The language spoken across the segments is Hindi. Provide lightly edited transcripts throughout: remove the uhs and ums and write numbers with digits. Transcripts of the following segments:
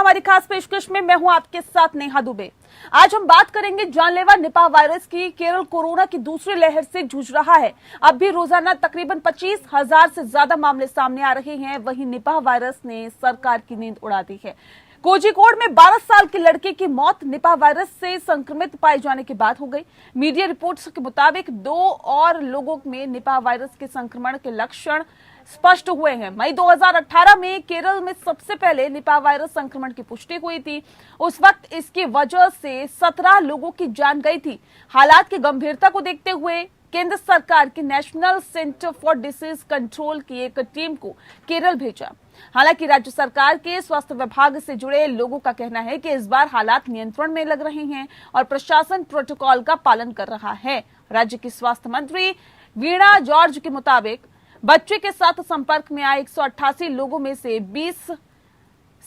हमारी खास पेशकश में। मैं हूं आपके साथ नेहा दुबे। आज हम बात करेंगे जानलेवा निपाह वायरस की। केरल कोरोना की दूसरी लहर से जूझ रहा है। अब भी रोजाना तकरीबन 25,000 से ज्यादा मामले सामने आ रहे हैं। वहीं निपाह वायरस ने सरकार की नींद उड़ा दी है। कोझिकोड में 12 साल के लड़के की मौत निपाह वायरस से संक्रमित पाए जाने के बाद हो गई। मीडिया रिपोर्ट्स के मुताबिक 2 और लोगों में निपाह वायरस के संक्रमण के लक्षण स्पष्ट हुए हैं। मई 2018 में केरल में सबसे पहले निपाह वायरस संक्रमण की पुष्टि हुई थी। उस वक्त इसकी वजह से 17 लोगों की जान गई थी। हालात की गंभीरता को देखते हुए केंद्र सरकार की national centre for disease control की एक टीम को केरल भेजा। हालांकि राज्य सरकार के स्वास्थ्य विभाग से जुड़े लोगों का कहना है कि इस बार हालात नियंत्रण में लग रहे हैं और प्रशासन प्रोटोकॉल का पालन कर रहा है। राज्य की स्वास्थ्य मंत्री वीणा जॉर्ज के मुताबिक बच्चे के साथ संपर्क में आए 188 लोगों में से 20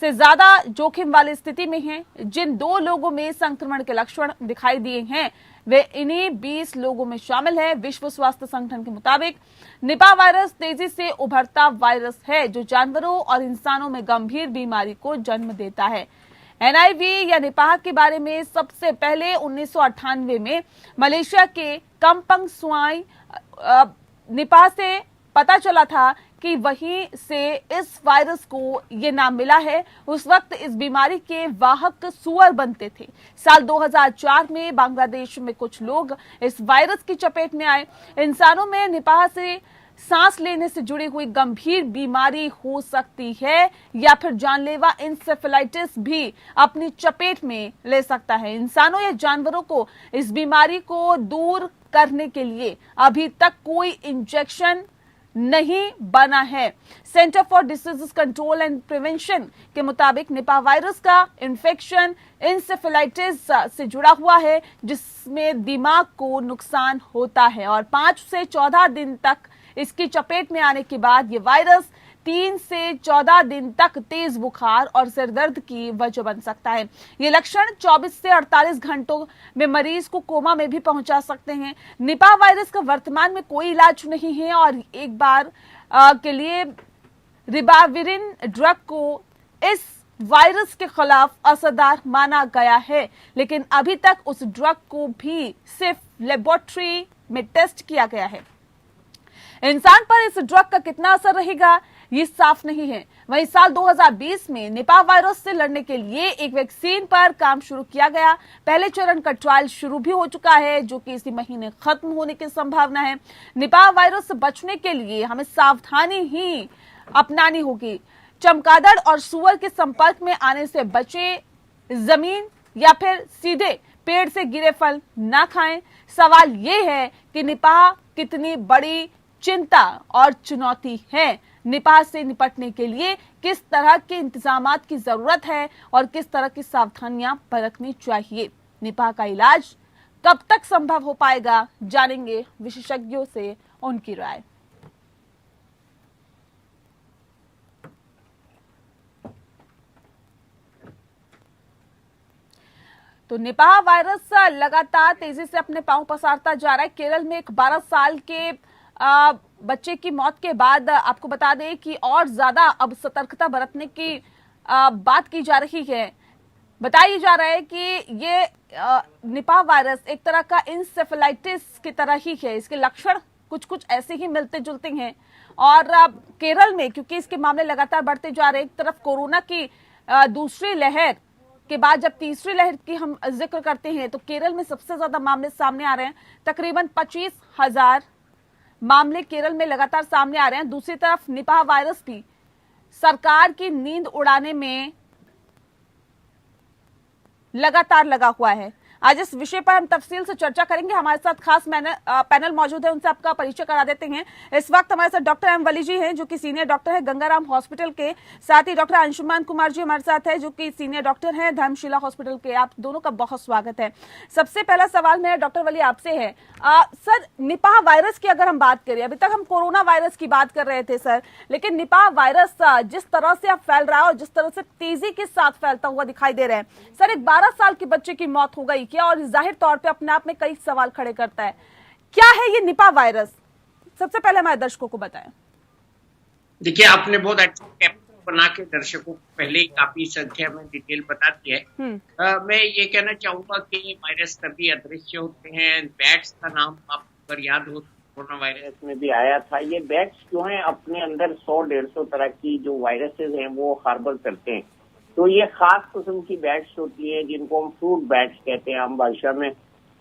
से ज्यादा जोखिम वाली स्थिति में हैं। जिन 2 लोगों में संक्रमण के लक्षण दिखाई दिए हैं वे इन्हीं 20 लोगों में शामिल है। विश्व स्वास्थ्य संगठन के मुताबिक निपाह वायरस तेजी से उभरता वायरस है जो जानवरों और इंसानों में गंभीर बीमारी को जन्म देता है। एनआईवी या निपाह के बारे में सबसे पहले 1998 में मलेशिया के काम्पंग सुआई निपाह से पता चला था कि वहीं से इस वायरस को ये नाम मिला है। उस वक्त इस बीमारी के वाहक सुअर बनते थे। साल 2004 में बांग्लादेश में कुछ लोग इस वायरस की चपेट में आए। इंसानों में निपाह से सांस लेने से जुड़ी हुई गंभीर बीमारी हो सकती है या फिर जानलेवा इंसेफेलाइटिस भी अपनी चपेट में ले सकता है। इंसानों या जानवरों को इस बीमारी को दूर करने के लिए अभी तक कोई इंजेक्शन नहीं बना है। Centre for disease control and prevention के मुताबिक निपाह वायरस का इन्फेक्शन इंसेफेलाइटिस से जुड़ा हुआ है जिसमें दिमाग को नुकसान होता है और 5 से 14 दिन तक इसकी चपेट में आने के बाद ये वायरस 3 से 14 दिन तक तेज बुखार और सिरदर्द की वजह बन सकता है। ये लक्षण 24 से 48 घंटों में मरीज को कोमा में भी पहुंचा सकते हैं। निपाह वायरस का वर्तमान में कोई इलाज नहीं है और एक बार के लिए रिबाविरिन ड्रग को इस वायरस के खिलाफ असरदार माना गया है, लेकिन अभी तक उस ड्रग को भी सिर्फ लेबोरेटरी में टेस्ट किया गया है। इंसान पर इस ड्रग का कितना असर रहेगा ये साफ नहीं है। वहीं साल 2020 में निपाह वायरस से लड़ने के लिए एक वैक्सीन पर काम शुरू किया गया। पहले चरण का ट्रायल शुरू भी हो चुका है जो कि इसी महीने खत्म होने की संभावना है। निपाह वायरस से बचने के लिए हमें सावधानी ही अपनानी होगी। चमगादड़ और सुअर के संपर्क में आने से बचें। जमीन या फिर सीधे पेड़ से गिरे फल ना खाएं। सवाल ये है कि निपाह कितनी बड़ी चिंता और चुनौती है। निपाह से निपटने के लिए किस तरह के इंतजामात की जरूरत है और किस तरह की सावधानियां बरतनी चाहिए। निपाह का इलाज कब तक संभव हो पाएगा, जानेंगे विशेषज्ञों से उनकी राय। तो निपाह वायरस लगातार तेजी से अपने पांव पसारता जा रहा है। केरल में एक 12 साल के बच्चे की मौत के बाद आपको बता दें कि और ज्यादा अब सतर्कता बरतने की बात की जा रही है। बताया जा रहा है कि ये निपाह वायरस एक तरह का इंसेफेलाइटिस की तरह ही है। इसके लक्षण कुछ ऐसे ही मिलते जुलते हैं और केरल में क्योंकि इसके मामले लगातार बढ़ते जा रहे हैं, एक तरफ कोरोना की दूसरी लहर के बाद जब तीसरी लहर की हम जिक्र करते हैं तो केरल में सबसे ज्यादा मामले सामने आ रहे हैं। तकरीबन 25,000 मामले केरल में लगातार सामने आ रहे हैं। दूसरी तरफ निपाह वायरस भी सरकार की नींद उड़ाने में लगातार लगा हुआ है। आज इस विषय पर हम तफसील से चर्चा करेंगे। हमारे साथ खास पैनल मौजूद है, उनसे आपका परिचय करा देते हैं। इस वक्त हमारे साथ डॉक्टर एम वली जी हैं जो कि सीनियर डॉक्टर है गंगाराम हॉस्पिटल के। साथ ही डॉक्टर अंशुमान कुमार जी हमारे साथ है जो कि सीनियर डॉक्टर हैं धर्मशिला हॉस्पिटल के। आप दोनों का बहुत स्वागत है। सबसे पहला सवाल मेरा डॉक्टर वली आपसे है। सर, निपाह वायरस की अगर हम बात करें, अभी तक हम कोरोना वायरस की बात कर रहे थे सर, लेकिन निपाह वायरस जिस तरह से अब फैल रहा है और जिस तरह से तेजी के साथ फैलता हुआ दिखाई दे रहा है सर, एक 12 साल के बच्चे की मौत हो गई क्या, और जाहिर तौर पे अपने आप में कई सवाल खड़े करता है। क्या है ये निपाह वायरस? सबसे पहले हमारे दर्शकों को बताएं। देखिए, आपने बहुत अच्छा बना के दर्शकों को पहले ही काफी संख्या में डिटेल बता दी है। मैं ये कहना चाहूंगा कि ये वायरस तभी अदृश्य होते हैं। बैट्स का नाम आपको अगर याद हो, कोरोना वायरस में भी आया था। ये बैट्स जो हैं अपने अंदर 100-150 तरह की जो वायरसेस हैं वो हार्बर करते हैं। तो ये खास किस्म की बैट्स होती हैं जिनको हम फ्रूट बैट्स कहते हैं आम भाषा में,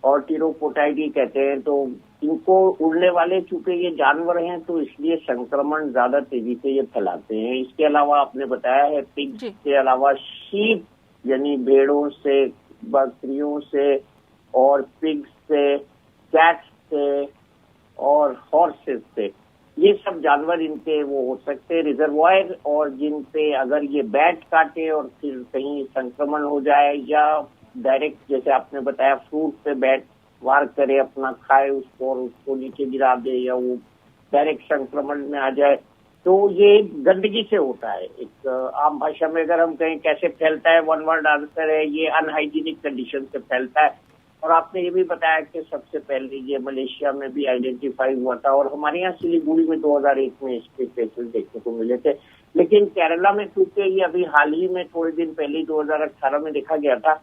और टीरोपोटाइडी कहते हैं। तो इनको उड़ने वाले, चूंकि ये जानवर हैं तो इसलिए संक्रमण ज्यादा तेजी से ये फैलाते हैं। इसके अलावा आपने बताया है पिग्स के अलावा शीप यानी भेड़ों से, बकरियों से और पिग्स से, कैट्स से और हॉर्सेस से, ये सब जानवर इनके वो हो सकते हैं रिजर्वायर, और जिन पे अगर ये बैट काटे और फिर कहीं संक्रमण हो जाए, या डायरेक्ट जैसे आपने बताया फ्रूट पे बैट वार करे, अपना खाए उसको और उसको नीचे गिरा दे, या वो डायरेक्ट संक्रमण में आ जाए, तो ये गंदगी से होता है। एक आम भाषा में अगर हम कहें कैसे फैलता है, वन वर्ड आंसर है ये अनहाइजीनिक कंडीशन से फैलता है। और आपने ये भी बताया कि सबसे पहले ये मलेशिया में भी आइडेंटिफाई हुआ था, और हमारे यहाँ सिलीगुड़ी में 2001 में इसके केसेस देखने को मिले थे। लेकिन केरला में चूंकि ये अभी हाल ही में थोड़े दिन पहले 2018 में देखा गया था,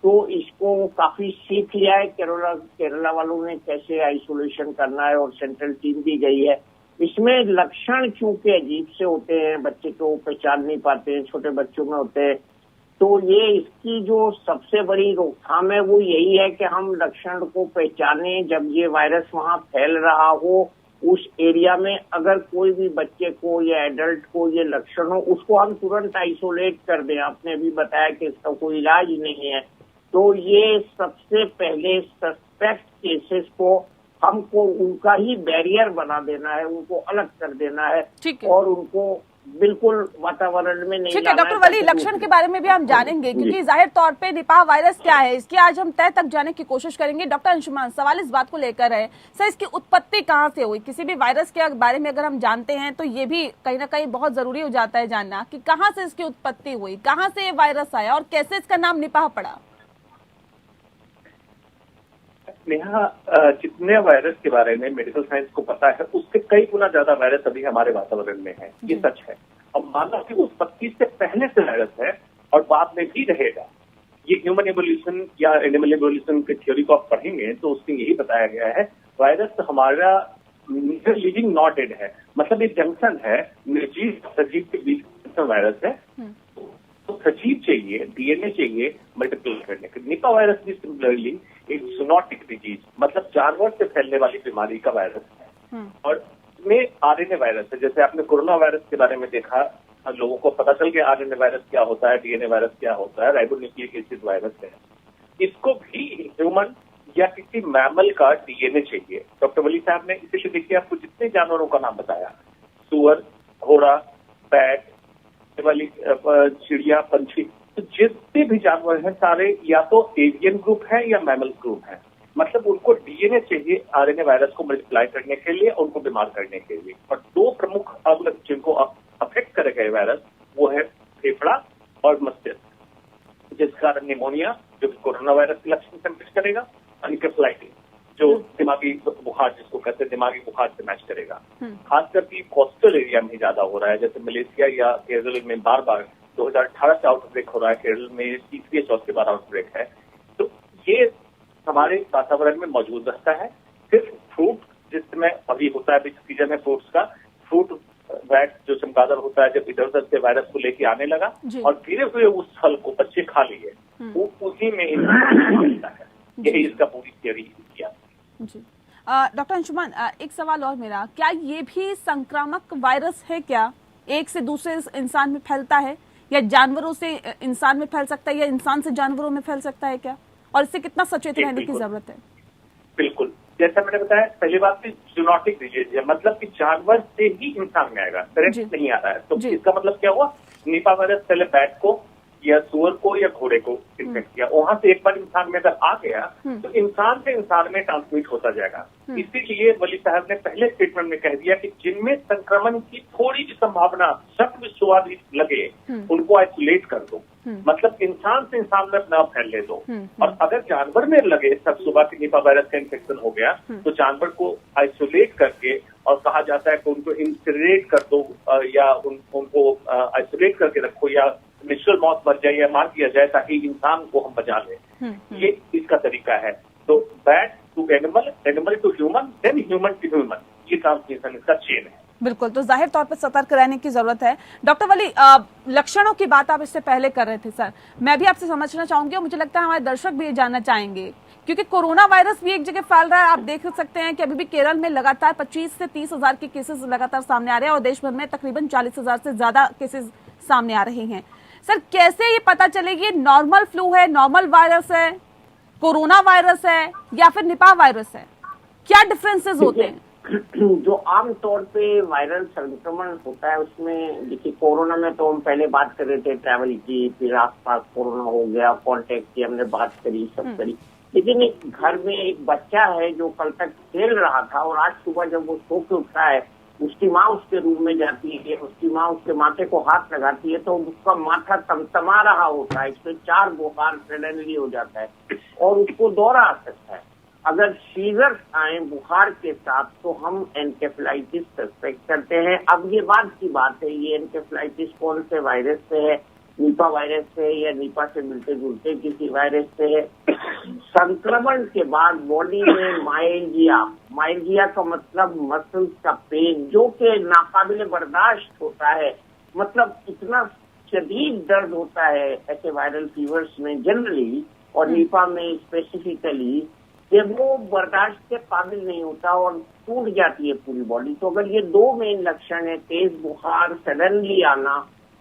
तो इसको काफी सीख लिया है केरला वालों ने कैसे आइसोलेशन करना है, और सेंट्रल टीम भी गई है। इसमें लक्षण चूंकि अजीब से होते हैं, बच्चे तो पहचान नहीं पाते हैं, छोटे बच्चों में होते हैं, तो ये इसकी जो सबसे बड़ी रोकथाम है वो यही है कि हम लक्षण को पहचाने जब ये वायरस वहां फैल रहा हो उस एरिया में। अगर कोई भी बच्चे को या एडल्ट को ये लक्षण हो, उसको हम तुरंत आइसोलेट कर दें। आपने भी बताया कि इसका कोई इलाज नहीं है, तो ये सबसे पहले सस्पेक्ट केसेस को हमको उनका ही बैरियर बना देना है, उनको अलग कर देना है, और उनको बिल्कुल वातावरण में नहीं। ठीक है डॉक्टर वली, लक्षण के बारे में भी हम जानेंगे, क्योंकि जाहिर तौर पे निपाह वायरस क्या है इसकी आज हम तय तक जाने की कोशिश करेंगे। डॉक्टर अंशुमान, सवाल इस बात को लेकर है सर, इसकी उत्पत्ति कहाँ से हुई? किसी भी वायरस के बारे में अगर हम जानते हैं तो ये भी कहीं ना कहीं बहुत जरूरी हो जाता है जानना कि कहाँ से इसकी उत्पत्ति हुई, कहाँ से ये वायरस आया और कैसे इसका नाम निपाह पड़ा। नेहा, जितने वायरस के बारे में मेडिकल साइंस को पता है उससे कई गुना ज्यादा वायरस अभी हमारे वातावरण में है, ये सच है। अब मानव की उत्पत्ति से पहले से वायरस है और बाद में भी रहेगा। ये ह्यूमन एवोल्यूशन या एनिमल एवोल्यूशन की थ्योरी को आप पढ़ेंगे तो उसमें यही बताया गया है, वायरस हमारा लिविंग नॉट डेड है, मतलब एक जंक्शन है निर्जीव सजीव के बीच वायरस है। तो सजीव चाहिए, डीएनए चाहिए मल्टीप्लाई करने के। निपा वायरस भी सिमिलरली एक जूनोटिक डिजीज, मतलब जानवर से फैलने वाली बीमारी का वायरस है, और इसमें आरएनए वायरस है। जैसे आपने कोरोना वायरस के बारे में देखा, लोगों को पता चल गया आरएनए वायरस क्या होता है, डीएनए वायरस क्या होता है, राइबोन्यूक्लिक एसिड वायरस है। इसको भी ह्यूमन या किसी मैमल का डीएनए चाहिए। डॉक्टर वली साहब ने इसीलिए देखिए आपको जितने जानवरों का नाम बताया, सुअर, घोड़ा, बैट वाली चिड़िया, पंछी, तो जितने भी जानवर हैं सारे या तो एवियन ग्रुप है या मैमल ग्रुप है। मतलब उनको डीएनए चाहिए आरएनए वायरस को मल्टीप्लाई करने के लिए, उनको बीमार करने के लिए। और दो प्रमुख अंग जिनको अफेक्ट करेगा ये वायरस वो है फेफड़ा और मस्तिष्क, जिसका कारण निमोनिया जो कोरोना वायरस के लक्षण से मैच करेगा, एन्केफेलाइटिस जो दिमागी बुखार जिसको कहते हैं दिमागी बुखार से मैच करेगा। खासकर की कोस्टल एरिया में ज्यादा हो रहा है, जैसे मलेशिया या केरल में बार बार 2018 से आउटब्रेक हो रहा है, केरल में तीसरी या चौथी बार आउटब्रेक है। तो ये हमारे वातावरण में मौजूद रहता है। सिर्फ फ्रूट जिस समय अभी होता है सीजन है फ्रूट्स का, फ्रूट बैट जो चमगादड़ होता है जब इधर उधर से वायरस को लेके आने लगा और धीरे धीरे उस फल को बच्चे खा लिए, वो उसी में मिलता है। यही इसका पूरी थियरी किया। जी डॉक्टर अंशुमान, एक सवाल और मेरा, क्या ये भी संक्रामक वायरस है? क्या एक से दूसरे इंसान में फैलता है, या जानवरों से इंसान में फैल सकता है, या इंसान से जानवरों में फैल सकता है क्या? और इससे कितना सचेत रहने की जरूरत है? बिल्कुल, जैसा मैंने बताया पहली बात की जूनोटिक डिजीज है, मतलब कि जानवर से ही इंसान में आएगा, डायरेक्ट नहीं आ रहा है। तो इसका मतलब क्या हुआ, निपा वायरस पहले बैट को या सुअर को या घोड़े को इन्फेक्ट किया, वहां से एक बार इंसान में अगर आ गया तो इंसान से इंसान में ट्रांसमिट होता जाएगा। इसीलिए वली साहब ने पहले स्टेटमेंट में कह दिया कि जिनमें संक्रमण की थोड़ी भी संभावना शक विश्वास लगे उनको आइसोलेट कर दो, मतलब इंसान से इंसान में अपना फैलने दो। और अगर जानवर में लगे सब सुबह की निपा वायरस का इन्फेक्शन हो गया तो जानवर को आइसोलेट करके और कहा जाता है कि उनको इंसिनरेट कर दो या उनको आइसोलेट करके रखो या नेचुरल मौत मर जाए या मार दिया जाए ताकि इंसान को हम बचा लें, ये इसका तरीका है। तो bat to animal, animal to human, then human to human, ये ट्रांसमिशन इसका चेन है। बिल्कुल, तो जाहिर तौर पर सतर्क रहने की जरूरत है। डॉक्टर वली, लक्षणों की बात आप इससे पहले कर रहे थे सर, मैं भी आपसे समझना चाहूंगी और मुझे लगता है हमारे दर्शक भी ये जानना चाहेंगे, क्योंकि कोरोना वायरस भी एक जगह फैल रहा है। आप देख सकते हैं कि अभी भी केरल में लगातार 25 से 30 हजार के केसेस लगातार सामने आ रहे हैं और देश भर में तकरीबन 40 हजार से ज्यादा केसेस सामने आ रहे हैं। सर, कैसे ये पता चलेगी ये नॉर्मल फ्लू है, नॉर्मल वायरस है, कोरोना वायरस है या फिर निपाह वायरस है? क्या डिफरेंसेस होते हैं? जो आमतौर पे वायरल संक्रमण होता है उसमें देखिए, कोरोना में तो हम पहले बात कर रहे थे ट्रैवल की, फिर आसपास कोरोना हो गया, कांटेक्ट की हमने बात करी, सब करी। लेकिन एक घर में एक बच्चा है जो कल तक खेल रहा था और आज सुबह जब वो सो के उठता है, उसकी माँ उसके रूम में जाती है, उसकी माँ उसके माथे को हाथ लगाती है तो उसका माथा तमतमा रहा होता है, इसमें 4 बुखार सडनली हो जाता है और उसको दौरा आ सकता है। अगर सीजर्स आए बुखार के साथ तो हम एनकेफेलाइटिस सस्पेक्ट करते हैं। अब ये बात की बात है, ये एनकेफेलाइटिस कौन से वायरस से है, निपा वायरस से या निपा से मिलते जुलते किसी वायरस से है। संक्रमण के बाद बॉडी में माइल्जिया का मतलब मसल्स का पेन, जो कि नाकाबिले बर्दाश्त होता है, मतलब इतना शदीद दर्द होता है ऐसे वायरल फीवर्स में जनरली और निपा में स्पेसिफिकली, कि वो बर्दाश्त के काबिल नहीं होता और टूट जाती है पूरी बॉडी। तो अगर ये 2 मेन लक्षण है, तेज बुखार सडनली आना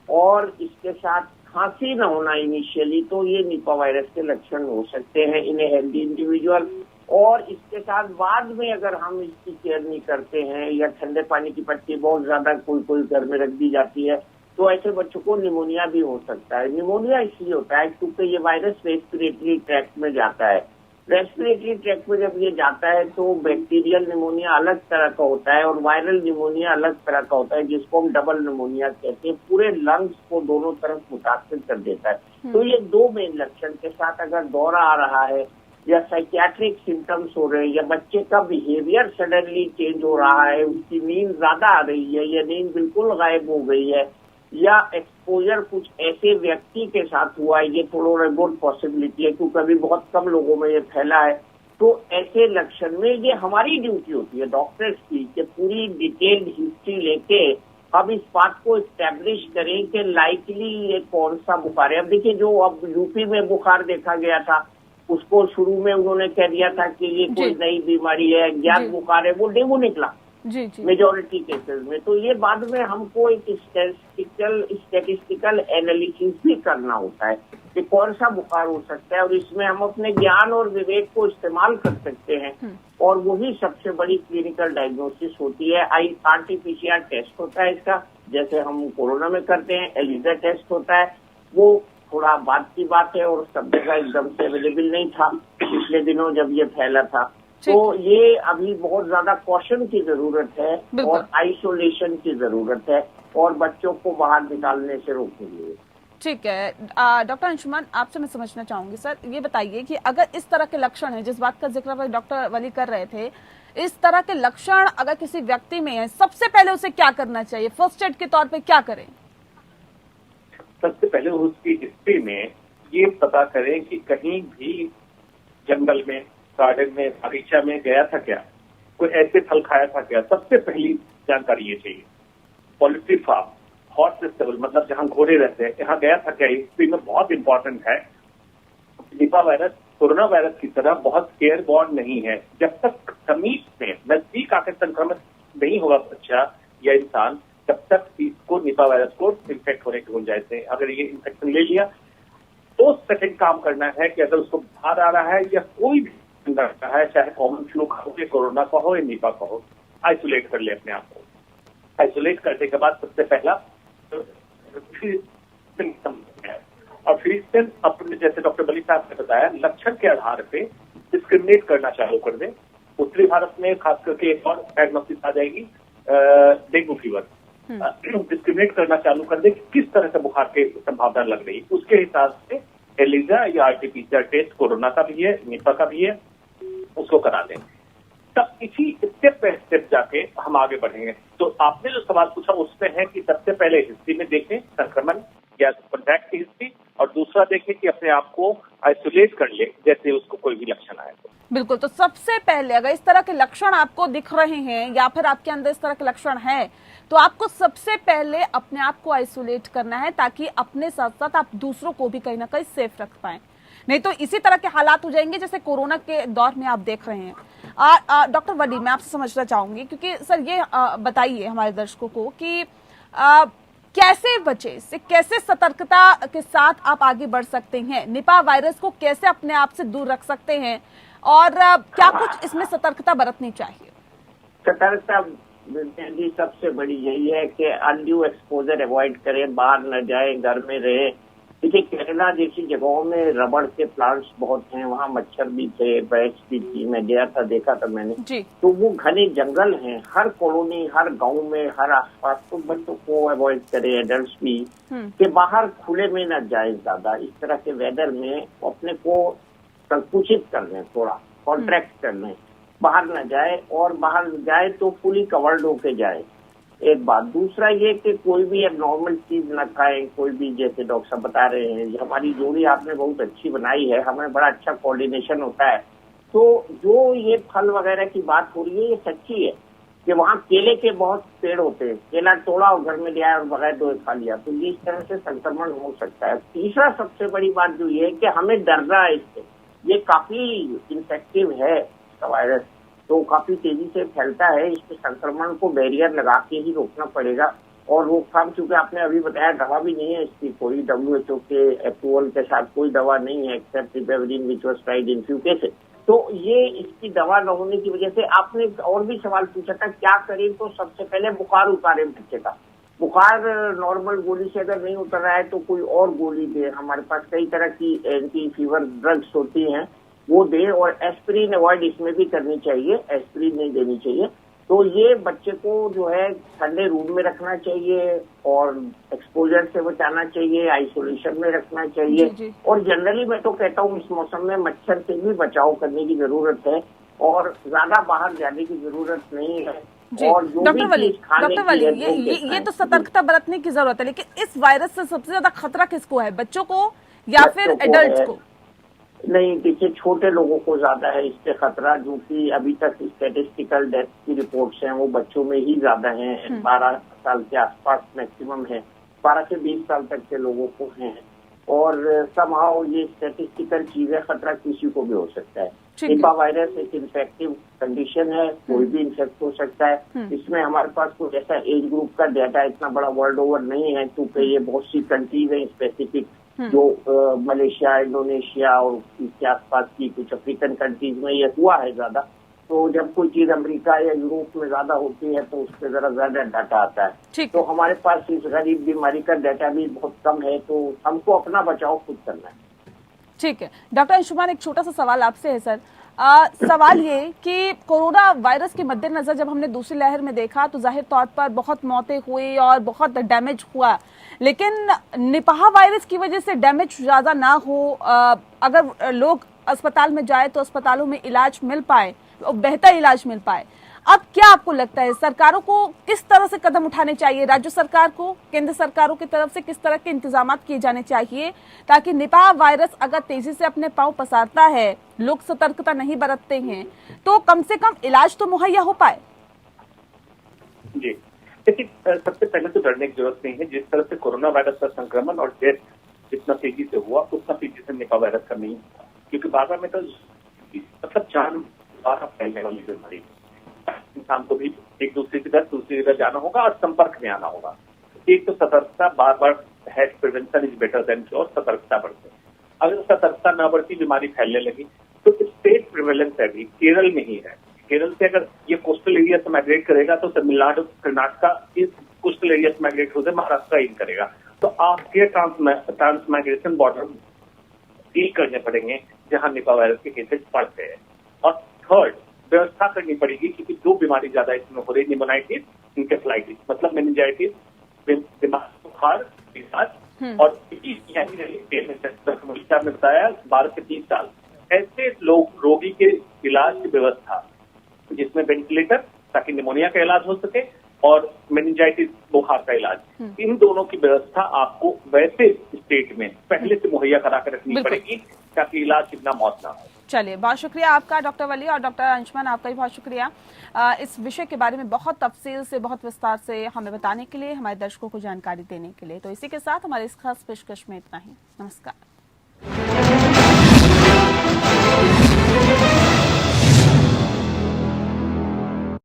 और इसके साथ खांसी न होना इनिशियली, तो ये निपा वायरस के लक्षण हो सकते हैं इन ए हेल्दी इंडिविजुअल। और इसके साथ बाद में अगर हम इसकी केयर नहीं करते हैं या ठंडे पानी की पट्टी बहुत ज्यादा कोई घर में रख दी जाती है तो ऐसे बच्चों को निमोनिया भी हो सकता है। निमोनिया इसलिए होता है क्योंकि ये वायरस रेस्पिरेटरी ट्रैक्ट में जाता है। रेस्पिरेटरी ट्रैक्ट में जब ये जाता है तो बैक्टीरियल निमोनिया अलग तरह का होता है और वायरल निमोनिया अलग तरह का होता है, जिसको हम डबल निमोनिया कहते हैं। पूरे लंग्स को दोनों तरफ मुतासिर कर देता है। तो ये 2 मेन लक्षण के साथ अगर दौरा आ रहा है या साइकियाट्रिक सिम्टम्स हो रहे हैं या बच्चे का बिहेवियर सडनली चेंज हो रहा है, उसकी नींद ज्यादा आ रही है या नींद बिल्कुल गायब हो गई है या एक्सपोजर कुछ ऐसे व्यक्ति के साथ हुआ है, ये थोड़ा बहुत पॉसिबिलिटी है क्योंकि अभी बहुत कम लोगों में ये फैला है। तो ऐसे लक्षण में ये हमारी ड्यूटी होती है डॉक्टर्स की कि पूरी डिटेल्ड हिस्ट्री लेके अब इस बात को इस्टेब्लिश करें कि लाइकली ये कौन सा बुखार है। अब देखिए, जो अब यूपी में बुखार देखा गया था उसको शुरू में उन्होंने कह दिया था कि ये कोई नई बीमारी है, ज्ञात बुखार है, वो डेंगू निकला मेजोरिटी केसेस में। तो ये बाद में हमको एक स्टैटिस्टिकल एनालिसिस भी करना होता है कि कौन सा बुखार हो सकता है और इसमें हम अपने ज्ञान और विवेक को इस्तेमाल कर सकते हैं और वही सबसे बड़ी क्लिनिकल डायग्नोसिस होती है। RT-PCR टेस्ट होता है इसका, जैसे हम कोरोना में करते हैं। एलिजा टेस्ट होता है, वो थोड़ा बाद की बात है और सब जगह एकदम से अवेलेबल नहीं था पिछले दिनों जब ये फैला था। तो ये अभी बहुत ज्यादा कॉशन की जरूरत है और आइसोलेशन की जरूरत है और बच्चों को बाहर निकालने से रोकने के लिए। ठीक है डॉक्टर अंशुमान, आपसे मैं समझना चाहूंगी सर, ये बताइए कि अगर इस तरह के लक्षण हैं, जिस बात का जिक्र डॉक्टर वली कर रहे थे, इस तरह के लक्षण अगर किसी व्यक्ति में है, सबसे पहले उसे क्या करना चाहिए? फर्स्ट एड के तौर पे क्या करें? सबसे पहले उसकी हिस्ट्री में ये पता करें कि कहीं भी जंगल में, गार्डन में, बगीचा में गया था क्या, कोई ऐसे फल खाया था क्या। सबसे पहली जानकारी ये चाहिए। पोल्ट्री फार्म, हॉर्स स्टेबल, मतलब जहां घोड़े रहते हैं, यहाँ गया था क्या, हिस्ट्री में बहुत इंपॉर्टेंट है। निपा वायरस कोरोना वायरस की तरह बहुत एयरबॉर्न नहीं है। जब तक समीप में नजदीक आकर संक्रमित नहीं होगा बच्चा या इंसान, तब तक इसको निपा वायरस को इन्फेक्ट होने की गुंजाइश है। अगर ये इन्फेक्शन ले लिया तो सेकंड काम करना है कि अगर उसको बुखार आ रहा है या कोई भी रहा है, चाहे कॉमन फ्लू का हो या कोरोना का हो या निपा का हो, आइसोलेट कर ले अपने आप को। आइसोलेट करने के बाद सबसे पहला और फिर अपने, जैसे डॉक्टर बली साहब ने बताया, लक्षण के आधार पे डिस्क्रिमिनेट करना चालू कर दे। उत्तरी भारत में खास करके एक और डायग्नोसिस आ जाएगी, डेंगू फीवर। डिस्क्रिमिनेट करना चालू कर दे किस तरह से बुखार की संभावना लग रही, उसके हिसाब से एलिजा या RT-PCR टेस्ट कोरोना का भी है, निपा का भी है, उसको करा दें। तब इसी स्टेप बाय स्टेप जाके हम आगे बढ़ेंगे। तो आपने जो सवाल पूछा उसमें है कि सबसे पहले हिस्ट्री में देखें संक्रमण या कॉन्टैक्ट की हिस्ट्री, और दूसरा देखें कि अपने आप को आइसोलेट कर ले जैसे उसको कोई भी लक्षण आए। बिल्कुल, तो सबसे पहले अगर इस तरह के लक्षण आपको दिख रहे हैं या फिर आपके अंदर इस तरह के लक्षण हैं, तो आपको सबसे पहले अपने आप को आइसोलेट करना है ताकि अपने साथ साथ आप दूसरों को भी कहीं ना कहीं सेफ रख पाएं। नहीं तो इसी तरह के हालात हो जाएंगे जैसे कोरोना के दौर में आप देख रहे हैं। डॉक्टर वली, मैं आपसे समझना चाहूंगी, क्योंकि सर ये बताइए हमारे दर्शकों को कि कैसे बचे इससे, कैसे सतर्कता के साथ आप आगे बढ़ सकते हैं, निपा वायरस को कैसे अपने आप से दूर रख सकते हैं, और क्या कुछ इसमें सतर्कता बरतनी चाहिए? सतर्कता जी सबसे बड़ी यही है कि अनड्यू एक्सपोजर अवॉइड करें, बाहर न जाए, घर में रहे। देखिए केरला जैसी जगहों में रबड़ के प्लांट्स बहुत हैं, वहाँ मच्छर भी थे, बैट्स भी थी, मैं गया था, देखा था मैंने जी। तो वो घने जंगल हैं हर कॉलोनी, हर गांव में, हर आसपास। तो बच्चों को अवॉइड करें, एडल्ट्स भी, कि बाहर खुले में न जाए ज्यादा। इस तरह के वेदर में अपने को संकुचित कर लें, थोड़ा कॉन्ट्रैक्ट कर लें, बाहर न जाए, और बाहर जाए तो फुली कवर्ड होके जाए, एक बात। दूसरा ये कि कोई भी एबनॉर्मल चीज न खाएं, कोई भी, जैसे डॉक्टर साहब बता रहे हैं, हमारी जोड़ी आपने बहुत अच्छी बनाई है, हमें बड़ा अच्छा कोऑर्डिनेशन होता है। तो जो ये फल वगैरह की बात हो रही है, ये सच्ची है कि वहाँ केले के बहुत पेड़ होते हैं, केला तोड़ा और घर में ले आया और बगैर धोए खा लिया, तो ये इस तरह से संक्रमण हो सकता है। तीसरा सबसे बड़ी बात जो ये है कि हमें डरना है इससे, ये काफी इन्फेक्टिव है वायरस, तो काफी तेजी से फैलता है। इसके संक्रमण को बैरियर लगा के ही रोकना पड़ेगा, और रोकथाम चूंकि आपने अभी बताया दवा भी नहीं है इसकी, कोई WHO के अप्रूवल के साथ कोई दवा नहीं है एक्सेप्ट रिपेवरिन which was tried in few cases. तो ये इसकी दवा न होने की वजह से, आपने और भी सवाल पूछा था क्या करें, तो सबसे पहले बुखार उतारे बच्चे का। बुखार नॉर्मल गोली से अगर नहीं उतर रहा है तो कोई और गोली दे, हमारे पास कई तरह की एंटी फीवर ड्रग्स होती हैं, वो दे। और एस्पिरिन अवॉइड इसमें भी करनी चाहिए, एस्पिरिन नहीं देनी चाहिए। तो ये बच्चे को जो है ठंडे रूम में रखना चाहिए, और एक्सपोजर से बचाना चाहिए, आइसोलेशन में रखना चाहिए। जी। और जनरली मैं तो कहता हूँ इस मौसम में मच्छर से भी बचाव करने की जरूरत है, और ज्यादा बाहर जाने की जरूरत नहीं है। और डॉक्टर वली, ये तो सतर्कता बरतने की जरूरत है, लेकिन इस वायरस से सबसे ज्यादा खतरा किसको है, बच्चों को या फिर एडल्ट को? नहीं, देखिए छोटे लोगों को ज्यादा है इससे खतरा, जो कि अभी तक स्टैटिस्टिकल डेथ की रिपोर्ट्स हैं वो बच्चों में ही ज्यादा हैं। 12 साल के आसपास मैक्सिमम है, 12 से 20 साल तक के लोगों को हैं। और समहाउ ये स्टैटिस्टिकल चीजें, खतरा किसी को भी हो सकता है। निपा वायरस एक इन्फेक्टिव कंडीशन है, कोई भी इन्फेक्ट हो सकता है। इसमें हमारे पास कुछ ऐसा एज ग्रुप का डाटा इतना बड़ा वर्ल्ड ओवर नहीं है, क्योंकि ये बहुत सी कंट्रीज है स्पेसिफिक, जो मलेशिया, इंडोनेशिया और इसके आसपास की कुछ अफ्रीकन कंट्रीज में ये हुआ है ज्यादा। तो जब कोई चीज अमेरिका या यूरोप में ज्यादा होती है तो उस पर जरा ज्यादा डाटा आता है। तो हमारे पास इस गरीब बीमारी का डाटा भी बहुत कम है, तो हमको अपना बचाव खुद करना है। ठीक है डॉक्टर अंशुमान, एक छोटा सा सवाल आपसे है सर। सवाल ये कि कोरोना वायरस के मद्देनजर जब हमने दूसरी लहर में देखा तो जाहिर तौर पर बहुत मौतें हुई और बहुत डैमेज हुआ, लेकिन निपाह वायरस की वजह से डैमेज ज्यादा ना हो, अगर लोग अस्पताल में जाए तो अस्पतालों में इलाज मिल पाए, बेहतर इलाज मिल पाए। अब क्या आपको लगता है सरकारों को किस तरह से कदम उठाने चाहिए, राज्य सरकार को, केंद्र सरकारों की तरफ से किस तरह के इंतजाम किए जाने चाहिए ताकि निपाह वायरस अगर तेजी से अपने पांव पसारता है, लोग सतर्कता नहीं बरतते हैं, तो कम से कम इलाज तो मुहैया हो पाए? जी देखिए, सबसे पहले तो डरने की जरूरत नहीं है। जिस तरह से कोरोना वायरस का संक्रमण और डेथ जितना तेजी से हुआ उतना तेजी से निपाह वायरस का नहीं हुआ, क्योंकि बारह में तो मतलब जान फैलने वाली बीमारी, इंसान को भी एक दूसरे की तरफ दूसरी जगह जाना होगा और संपर्क में आना होगा। एक तो सतर्कता, बार बार health prevention is better than cure, सतर्कता बढ़ते। अगर सतर्कता न बढ़ती, बीमारी फैलने लगी तो स्टेट प्रिवेलेंस है भी केरल में ही है। केरल से अगर ये कोस्टल एरिया से माइग्रेट करेगा तो तमिलनाडु, कर्नाटका इस कोस्टल एरिया से माइग्रेट होकर महाराष्ट्र इन करेगा, तो आपके ट्रांसमाइग्रेशन बॉर्डर सील करने पड़ेंगे जहां निपाह वायरस के केसेस बढ़ते हैं। और थर्ड, व्यवस्था करनी पड़ेगी, क्योंकि दो बीमारी ज्यादा इसमें हो रही, निमोनाइटिस, इंकेफेलाइटिस, मतलब मेनिंजाइटिस, दिमाग बुखार के साथ, और आपने बताया 12 से 30 साल ऐसे लोग, रोगी के इलाज की व्यवस्था जिसमें वेंटिलेटर ताकि निमोनिया का इलाज हो सके और मेनिंजाइटिस बुखार का इलाज। इन दोनों की व्यवस्था आपको वैसे स्टेट में पहले से मुहैया करा कर रखनी पड़ेगी ताकि इलाज कितना मौत ना हो। चलिए, बहुत शुक्रिया आपका डॉक्टर वली, और डॉक्टर अंशुमन आपका भी बहुत शुक्रिया इस विषय के बारे में बहुत तफसील से, बहुत विस्तार से हमें बताने के लिए, हमारे दर्शकों को जानकारी देने के लिए। तो इसी के साथ हमारे इस खास पेशकश में इतना ही। नमस्कार।